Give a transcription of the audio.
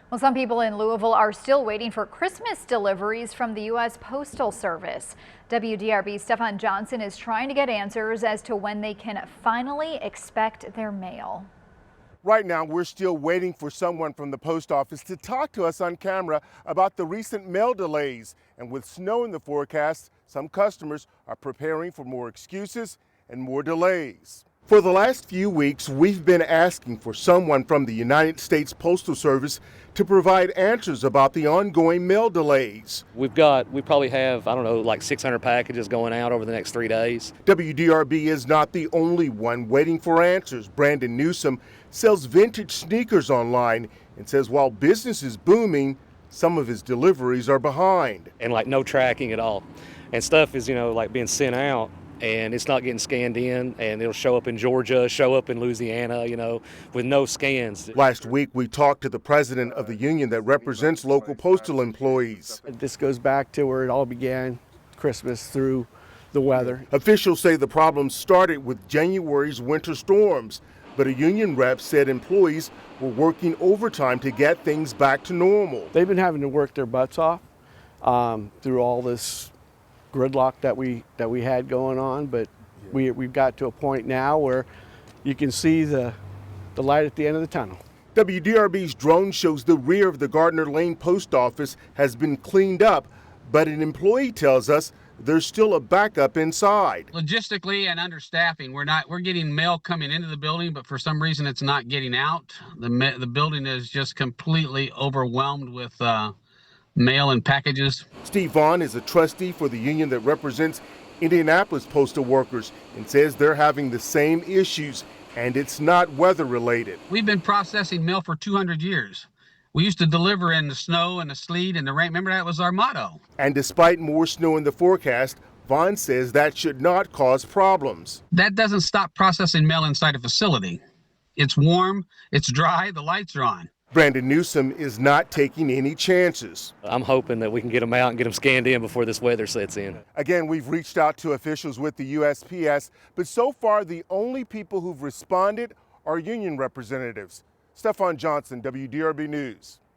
Well, some people in Louisville are still waiting for Christmas deliveries from the U.S. Postal Service. WDRB's Stefan Johnson is trying to get answers as to when they can finally expect their mail. Right now, we're still waiting for someone from the post office to talk to us on camera about the recent mail delays. And with snow in the forecast, some customers are preparing for more excuses and more delays. For the last few weeks, we've been asking for someone from the United States Postal Service to provide answers about the ongoing mail delays. We probably have, I don't know, like 600 packages going out over the next 3 days. WDRB is not the only one waiting for answers. Brandon Newsom sells vintage sneakers online and says while business is booming, some of his deliveries are behind. And like no tracking at all. And stuff is, like being sent out and it's not getting scanned in, and it'll show up in Georgia, show up in Louisiana, with no scans. Last week, we talked to the president of the union that represents local postal employees. This goes back to where it all began, Christmas through the weather. Officials say the problem started with January's winter storms, but a union rep said employees were working overtime to get things back to normal. They've been having to work their butts off through all this gridlock that we had going on, but we've got to a point now where you can see the light at the end of the tunnel. WDRB's drone shows the rear of the Gardner Lane post office has been cleaned up, but an employee tells us there's still a backup inside. Logistically and understaffing, we're getting mail coming into the building, but for some reason it's not getting out. The building is just completely overwhelmed with mail and packages. Steve Vaughn is a trustee for the union that represents Indianapolis postal workers and says they're having the same issues, and it's not weather related. We've been processing mail for 200 years. We used to deliver in the snow and the sleet and the rain. Remember, that was our motto. And despite more snow in the forecast, Vaughn says that should not cause problems. That doesn't stop processing mail inside a facility. It's warm, it's dry, the lights are on. Brandon Newsom is not taking any chances. I'm hoping that we can get them out and get them scanned in before this weather sets in. Again, we've reached out to officials with the USPS, but so far the only people who've responded are union representatives. Stefan Johnson, WDRB News.